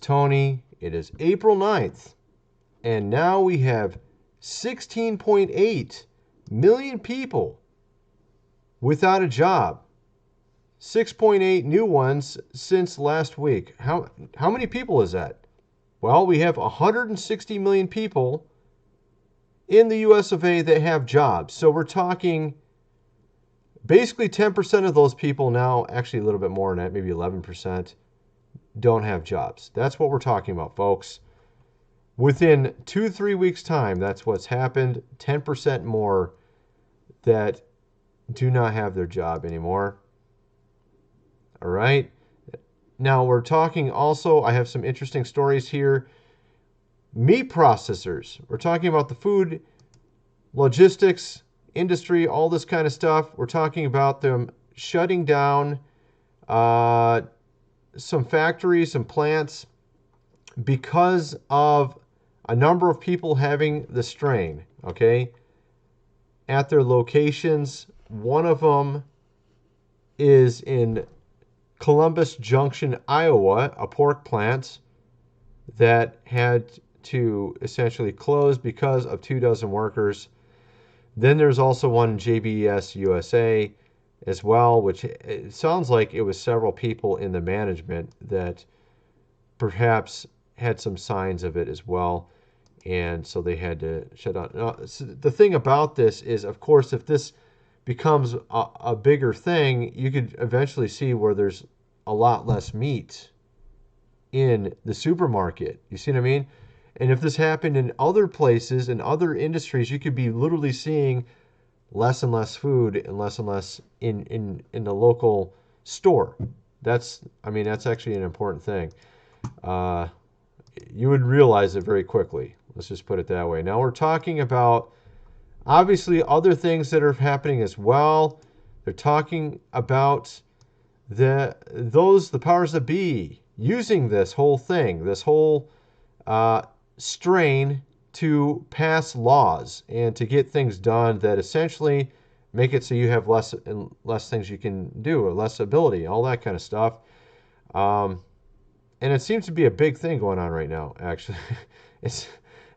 Tony. It is April 9th, and now we have 16.8 million people without a job. 6.8 new ones since last week. How many people is that? Well, we have 160 million people in the US of A that have jobs. So we're talking basically 10% of those people now, actually a little bit more than that, maybe 11%, don't have jobs. That's what we're talking about, folks. Within 2-3 weeks' time, that's what's happened. 10% more that do not have their job anymore. All right. Now we're talking also, I have some interesting stories here. Meat processors. We're talking about the food, logistics, industry, all this kind of stuff. We're talking about them shutting down some factories, some plants, because of a number of people having the strain, okay, at their locations. One of them is in Columbus Junction, Iowa, a pork plant that had to essentially close because of 24 workers. Then there's also one in JBS USA as well, which it sounds like it was several people in the management that perhaps had some signs of it as well, and so they had to shut down. Now, the thing about this is, of course, if this becomes a bigger thing, you could eventually see where there's a lot less meat in the supermarket. You see what I mean? And if this happened in other places, in other industries, you could be literally seeing less and less food and less in the local store. That's actually an important thing. You would realize it very quickly. Let's just put it that way. Now we're talking about obviously other things that are happening as well. They're talking about the powers that be using this whole thing, this whole strain to pass laws and to get things done that essentially make it so you have less and less things you can do, or less ability, all that kind of stuff. And it seems to be a big thing going on right now, actually. It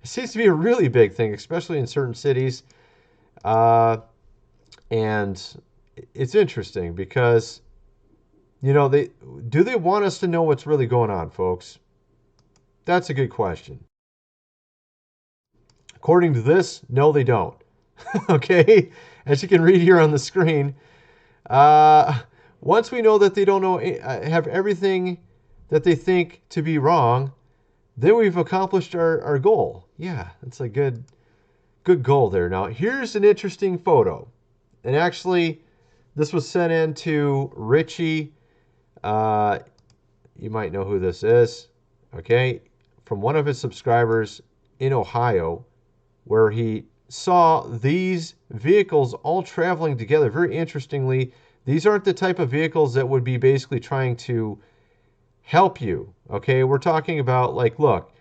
seems to be a really big thing, especially in certain cities. And it's interesting because, you know, they want us to know what's really going on, folks? That's a good question. According to this, no, they don't. Okay? As you can read here on the screen, once we know that they don't know, have everything that they think to be wrong, then we've accomplished our goal. Yeah, that's a good goal there. Now, here's an interesting photo. And actually, this was sent in to Richie. You might know who this is. Okay? From one of his subscribers in Ohio, where he saw these vehicles all traveling together. Very interestingly, these aren't the type of vehicles that would be basically trying to help you. Okay, we're talking about, like, look,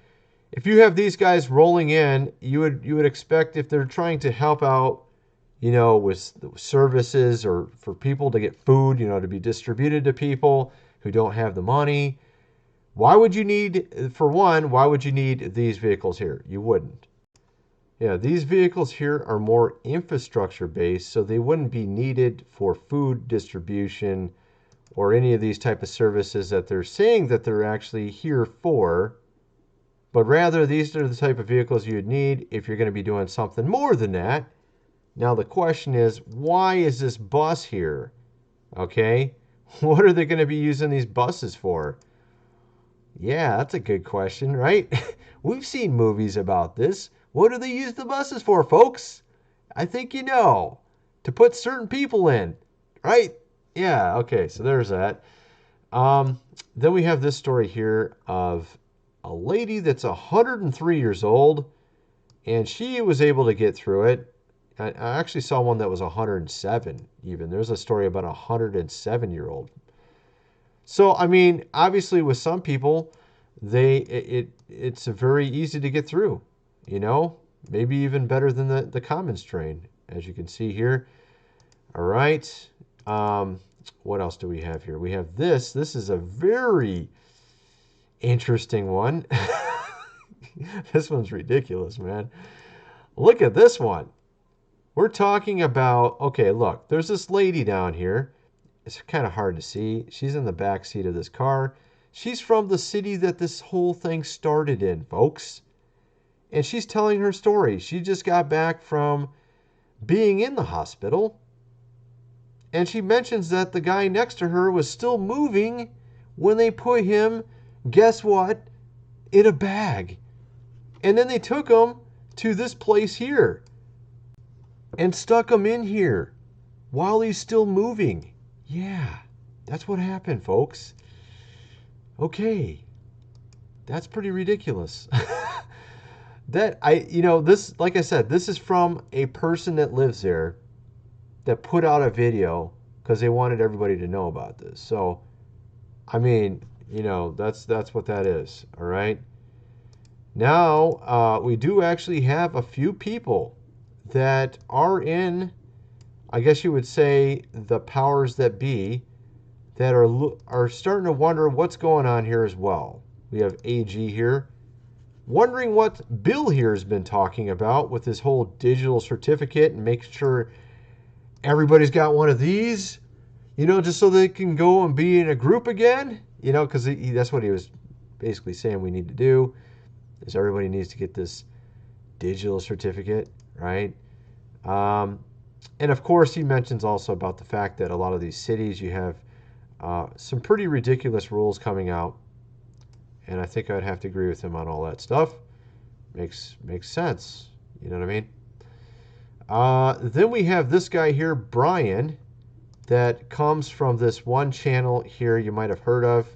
if you have these guys rolling in, you would expect, if they're trying to help out, you know, with services or for people to get food, you know, to be distributed to people who don't have the money. Why would you need these vehicles here? You wouldn't. Yeah, these vehicles here are more infrastructure based, so they wouldn't be needed for food distribution or any of these type of services that they're saying that they're actually here for. But rather, these are the type of vehicles you'd need if you're going to be doing something more than that. Now the question is, why is this bus here? Okay, what are they going to be using these buses for? Yeah, that's a good question, right? We've seen movies about this. What do they use the buses for, folks? I think you know. To put certain people in, right? Yeah, okay, so there's that. Then we have this story here of a lady that's 103 years old, and she was able to get through it. I actually saw one that was 107 even. There's a story about a 107-year-old. So, I mean, obviously with some people, it's very easy to get through, you know, maybe even better than the common strain, as you can see here. All right. What else do we have here? We have this. This is a very interesting one. This one's ridiculous, man. Look at this one. We're talking about, okay, look, there's this lady down here. It's kind of hard to see. She's in the back seat of this car. She's from the city that this whole thing started in, folks. And she's telling her story. She just got back from being in the hospital. And she mentions that the guy next to her was still moving when they put him, guess what, in a bag. And then they took him to this place here and stuck him in here while he's still moving. Yeah, that's what happened, folks. Okay, that's pretty ridiculous. This, like I said, this is from a person that lives there that put out a video because they wanted everybody to know about this. So, I mean, that's what that is. All right. Now, we do actually have a few people that are in, I guess you would say, the powers that be, that are starting to wonder what's going on here as well. We have AG here, wondering what Bill here has been talking about with his whole digital certificate and making sure everybody's got one of these, just so they can go and be in a group again, because that's what he was basically saying we need to do, is everybody needs to get this digital certificate, right? And of course, he mentions also about the fact that a lot of these cities, you have some pretty ridiculous rules coming out. And I think I'd have to agree with him on all that stuff. Makes sense. You know what I mean? Then we have this guy here, Brian, that comes from this one channel here you might have heard of.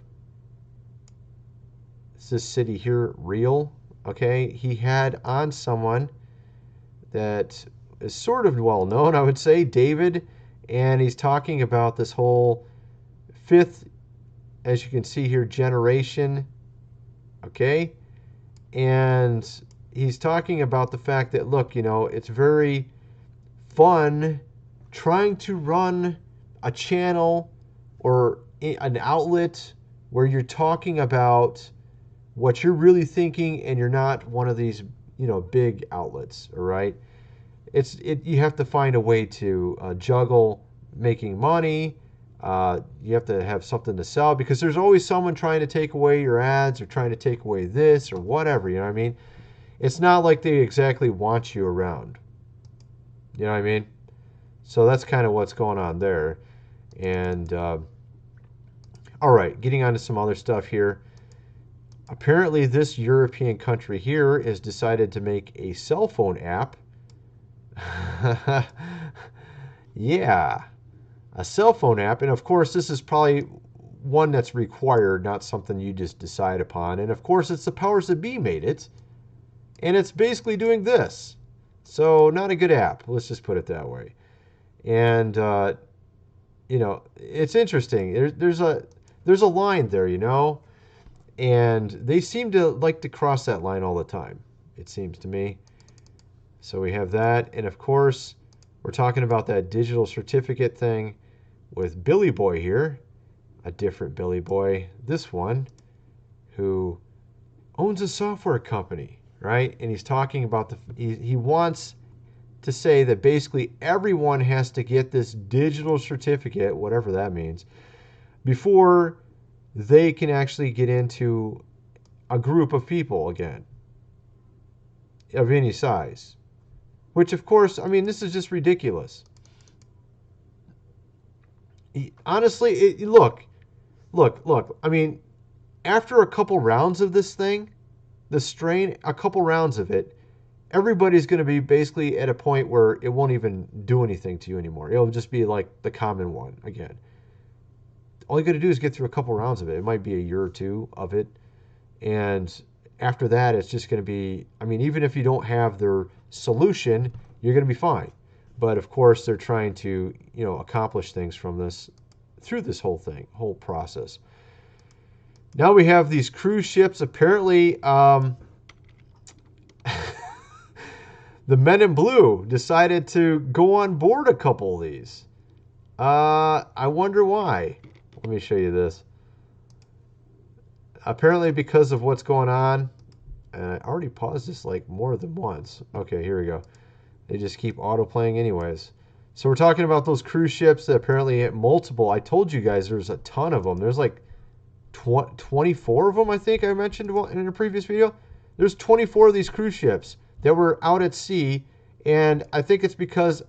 It's this city here, Real. Okay, he had on someone that is sort of well known, I would say, David, and he's talking about this whole fifth, as you can see here, generation. Okay, and he's talking about the fact that, look, it's very fun trying to run a channel or an outlet where you're talking about what you're really thinking and you're not one of these, big outlets, all right? You have to find a way to juggle making money. You have to have something to sell because there's always someone trying to take away your ads or trying to take away this or whatever, you know what I mean? It's not like they exactly want you around. You know what I mean? So that's kind of what's going on there. And, all right, getting on to some other stuff here. Apparently this European country here has decided to make a cell phone app. Yeah, a cell phone app. And of course, this is probably one that's required, not something you just decide upon. And of course, it's the powers that be made it. And it's basically doing this. So not a good app. Let's just put it that way. And, it's interesting. There's a line there, and they seem to like to cross that line all the time, it seems to me. So we have that. And of course, we're talking about that digital certificate thing with Billy Boy here, a different Billy Boy, this one, who owns a software company, right? And he's talking about he wants to say that basically everyone has to get this digital certificate, whatever that means, before they can actually get into a group of people again of any size. Which, of course, I mean, this is just ridiculous. Honestly, look. I mean, after a couple rounds of this thing, a couple rounds of it, everybody's going to be basically at a point where it won't even do anything to you anymore. It'll just be like the common one again. All you got to do is get through a couple rounds of it. It might be a year or two of it. And after that, it's just going to be, I mean, even if you don't have their solution, you're going to be fine. But of course, they're trying to, accomplish things through this whole process. Now we have these cruise ships. Apparently, the men in blue decided to go on board a couple of these. I wonder why. Let me show you this. apparently because of what's going on, and I already paused this like more than once. Okay, here we go. They just keep auto-playing anyways. So we're talking about those cruise ships that apparently hit multiple. I told you guys there's a ton of them. There's like 24 of them, I think I mentioned in a previous video. There's 24 of these cruise ships that were out at sea, and I think it's because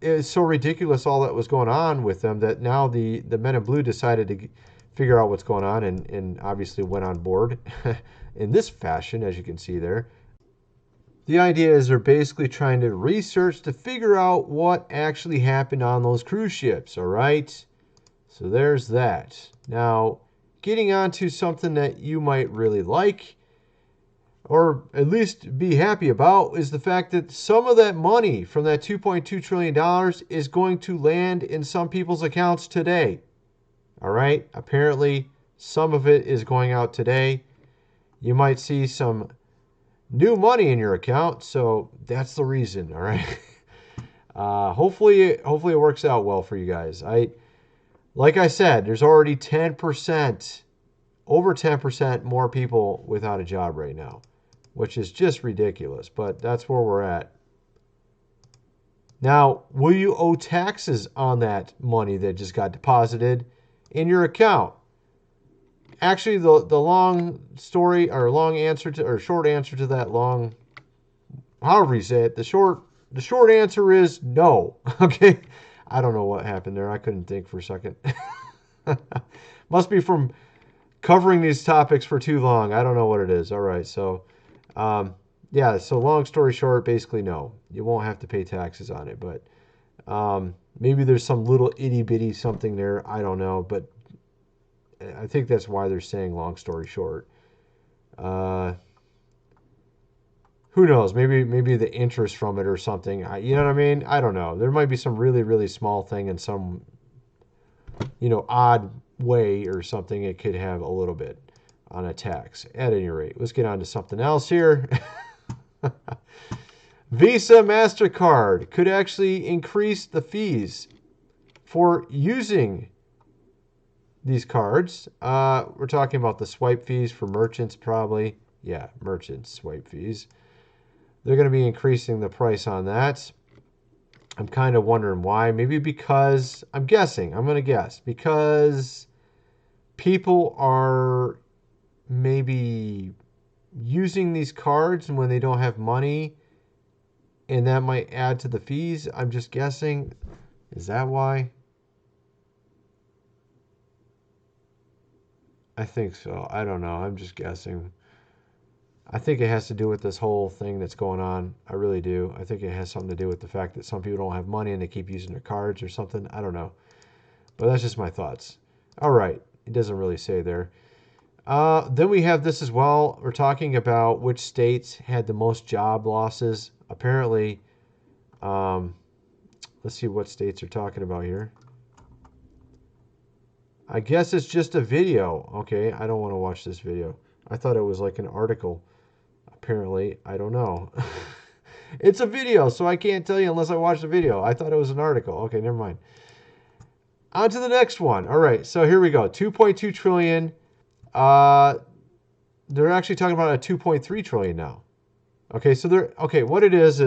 it's so ridiculous all that was going on with them that now the men in blue decided to figure out what's going on and obviously went on board in this fashion, as you can see there. The idea is they're basically trying to research to figure out what actually happened on those cruise ships, all right? So there's that. Now, getting on to something that you might really like, or at least be happy about, is the fact that some of that money from that $2.2 trillion is going to land in some people's accounts today. All right? Apparently, some of it is going out today. You might see some new money in your account, so that's the reason, all right? Hopefully it works out well for you guys. Like I said, there's already 10%, over 10% more people without a job right now, which is just ridiculous, but that's where we're at. Now, will you owe taxes on that money that just got deposited in your account? Actually, the long story or long answer to or short answer to that long, however you say it, the short answer is no. Okay, I don't know what happened there. I couldn't think for a second. Must be from covering these topics for too long. I don't know what it is. All right, so yeah. So long story short, basically no. You won't have to pay taxes on it, but maybe there's some little itty bitty something there. I don't know, but I think that's why they're saying long story short. Who knows? Maybe the interest from it or something. You know what I mean? I don't know. There might be some really, really small thing in some, odd way or something. It could have a little bit on a tax. At any rate, let's get on to something else here. Visa, MasterCard could actually increase the fees for using these cards. We're talking about the swipe fees for merchants probably. Yeah, merchants swipe fees. They're going to be increasing the price on that. I'm kind of wondering why. Maybe because, I'm going to guess, because people are maybe using these cards when they don't have money, and that might add to the fees. I'm just guessing. Is that why? I think so. I don't know. I'm just guessing. I think it has to do with this whole thing that's going on. I really do. I think it has something to do with the fact that some people don't have money and they keep using their cards or something. I don't know. But that's just my thoughts. All right. It doesn't really say there. Then we have this as well. We're talking about which states had the most job losses. Apparently, let's see what states are talking about here. I guess it's just a video. Okay, I don't want to watch this video. I thought it was like an article. Apparently, I don't know. It's a video, so I can't tell you unless I watch the video. I thought it was an article. Okay, never mind. On to the next one. All right, so here we go. 2.2 trillion. They're actually talking about a 2.3 trillion now. Okay, so what it is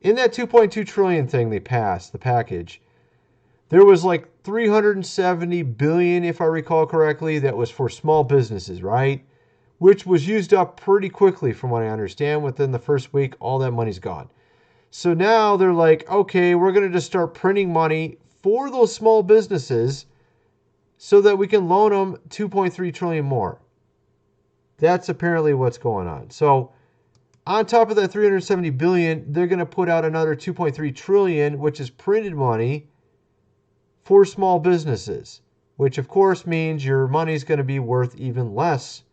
in that 2.2 trillion thing they passed, the package, there was like 370 billion, if I recall correctly, that was for small businesses, right? Which was used up pretty quickly from what I understand. Within the first week, all that money's gone. So now they're like, okay, we're going to just start printing money for those small businesses so that we can loan them 2.3 trillion more. That's apparently what's going on. So on top of that 370 billion, they're going to put out another 2.3 trillion, which is printed money for small businesses, which of course means your money's going to be worth even less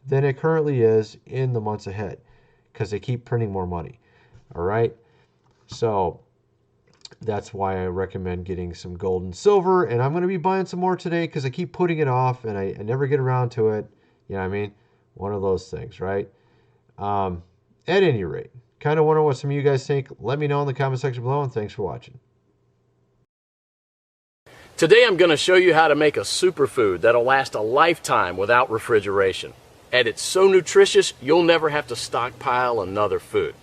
than it currently is in the months ahead because they keep printing more money. All right. So that's why I recommend getting some gold and silver. And I'm going to be buying some more today because I keep putting it off and I never get around to it. You know what I mean? One of those things, right? At any rate, kind of wonder what some of you guys think. Let me know in the comment section below, and thanks for watching. Today I'm going to show you how to make a superfood that'll last a lifetime without refrigeration. And it's so nutritious, you'll never have to stockpile another food.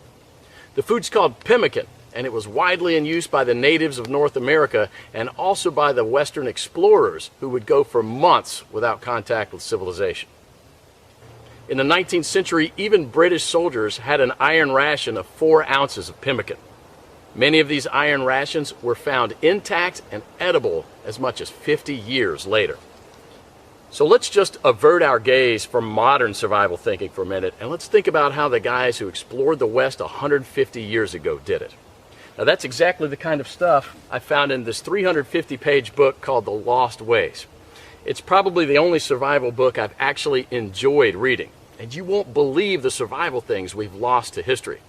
The food's called pemmican, and it was widely in use by the natives of North America and also by the Western explorers who would go for months without contact with civilization. In the 19th century, even British soldiers had an iron ration of 4 ounces of pemmican. Many of these iron rations were found intact and edible as much as 50 years later. So let's just avert our gaze from modern survival thinking for a minute, and let's think about how the guys who explored the West 150 years ago did it. Now that's exactly the kind of stuff I found in this 350-page book called The Lost Ways. It's probably the only survival book I've actually enjoyed reading, and you won't believe the survival things we've lost to history.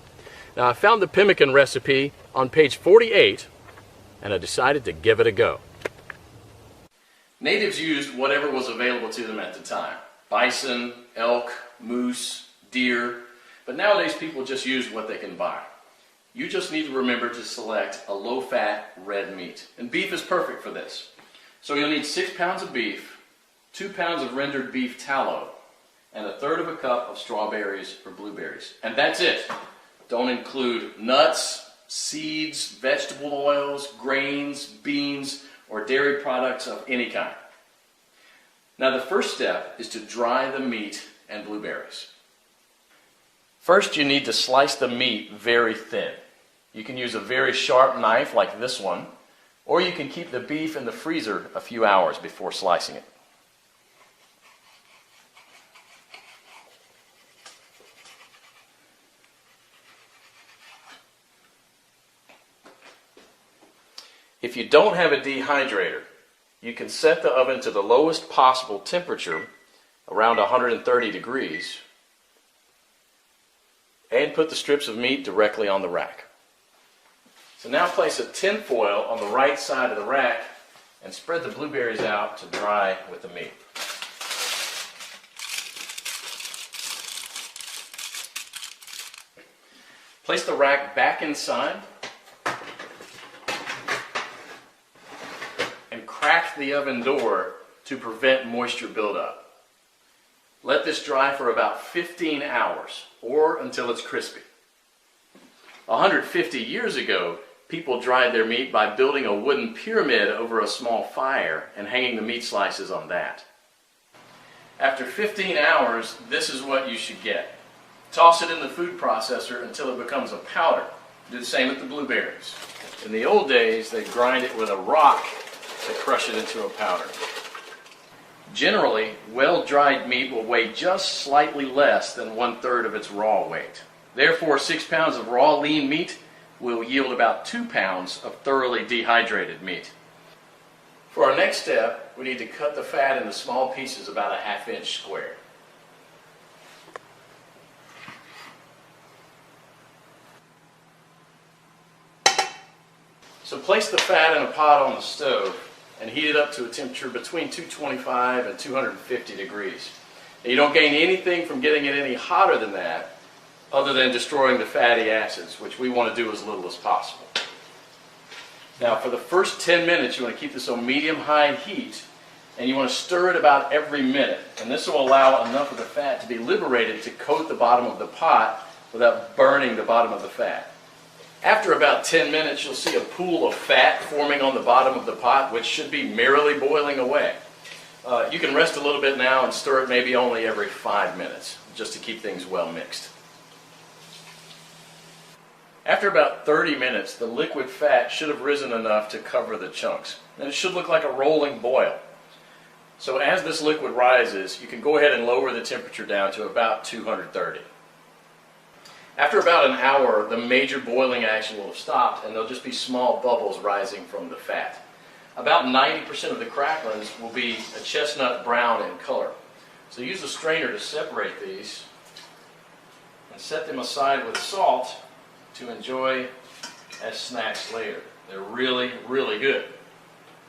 Now I found the pemmican recipe on page 48, and I decided to give it a go. Natives used whatever was available to them at the time. Bison, elk, moose, deer, but nowadays people just use what they can buy. You just need to remember to select a low-fat red meat, and beef is perfect for this. So you'll need 6 pounds of beef, 2 pounds of rendered beef tallow, and 1/3 cup of strawberries or blueberries. And that's it. Don't include nuts, seeds, vegetable oils, grains, beans, or dairy products of any kind. Now the first step is to dry the meat and blueberries. First you need to slice the meat very thin. You can use a very sharp knife like this one, or you can keep the beef in the freezer a few hours before slicing it. If you don't have a dehydrator, you can set the oven to the lowest possible temperature, around 130 degrees, and put the strips of meat directly on the rack. So now place a tin foil on the right side of the rack and spread the blueberries out to dry with the meat. Place the rack back inside and crack the oven door to prevent moisture buildup. Let this dry for about 15 hours or until it's crispy. 150 years ago, people dried their meat by building a wooden pyramid over a small fire and hanging the meat slices on that. After 15 hours, this is what you should get. Toss it in the food processor until it becomes a powder. Do the same with the blueberries. In the old days, they grind it with a rock to crush it into a powder. Generally, well-dried meat will weigh just slightly less than 1/3 of its raw weight. Therefore, 6 pounds of raw lean meat will yield about 2 pounds of thoroughly dehydrated meat. For our next step, we need to cut the fat into small pieces about a 1/2 inch square. So place the fat in a pot on the stove and heat it up to a temperature between 225 and 250 degrees. Now, you don't gain anything from getting it any hotter than that other than destroying the fatty acids, which we want to do as little as possible. Now for the first 10 minutes you want to keep this on medium-high heat, and you want to stir it about every minute, and this will allow enough of the fat to be liberated to coat the bottom of the pot without burning the bottom of the fat. After about 10 minutes, you'll see a pool of fat forming on the bottom of the pot, which should be merrily boiling away. You can rest a little bit now and stir it maybe only every 5 minutes, just to keep things well mixed. After about 30 minutes, the liquid fat should have risen enough to cover the chunks, and it should look like a rolling boil. So as this liquid rises, you can go ahead and lower the temperature down to about 230. After about an hour, the major boiling action will have stopped, and there'll just be small bubbles rising from the fat. About 90% of the cracklings will be a chestnut brown in color. So use a strainer to separate these and set them aside with salt to enjoy as snacks later. They're really, really good.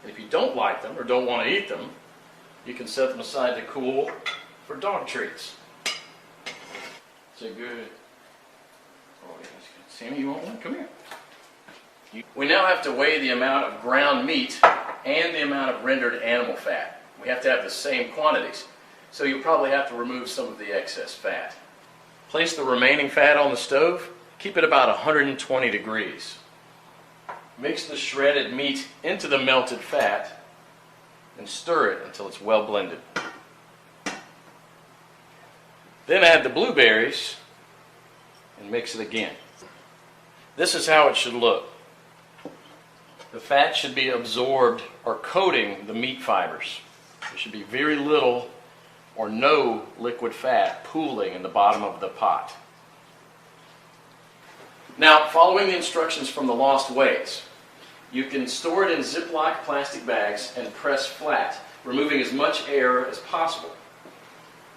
And if you don't like them or don't want to eat them, you can set them aside to cool for dog treats. So good. Oh, yes. Sammy, you want one? Come here. We now have to weigh the amount of ground meat and the amount of rendered animal fat. We have to have the same quantities, so you'll probably have to remove some of the excess fat. Place the remaining fat on the stove. Keep it about 120 degrees. Mix the shredded meat into the melted fat and stir it until it's well blended. Then add the blueberries and mix it again. This is how it should look. The fat should be absorbed or coating the meat fibers. There should be very little or no liquid fat pooling in the bottom of the pot. Now, following the instructions from the Lost Ways, you can store it in Ziploc plastic bags and press flat, removing as much air as possible,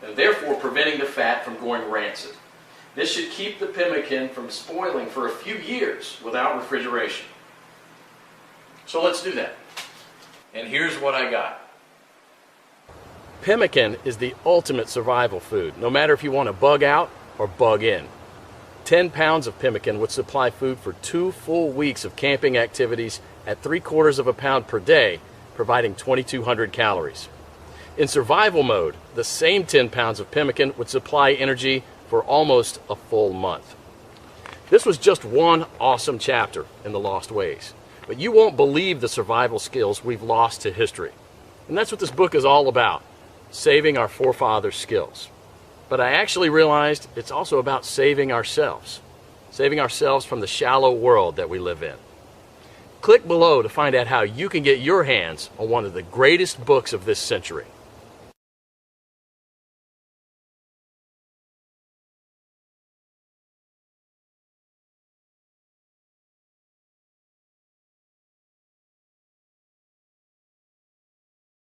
and therefore preventing the fat from going rancid. This should keep the pemmican from spoiling for a few years without refrigeration. So let's do that. And here's what I got. Pemmican is the ultimate survival food, no matter if you want to bug out or bug in. 10 pounds of pemmican would supply food for 2 full weeks of camping activities at 3/4 of a pound per day, providing 2,200 calories. In survival mode, the same 10 pounds of pemmican would supply energy for almost a full month. This was just one awesome chapter in the Lost Ways, but you won't believe the survival skills we've lost to history. And that's what this book is all about, saving our forefathers' skills. But I actually realized it's also about saving ourselves from the shallow world that we live in. Click below to find out how you can get your hands on one of the greatest books of this century.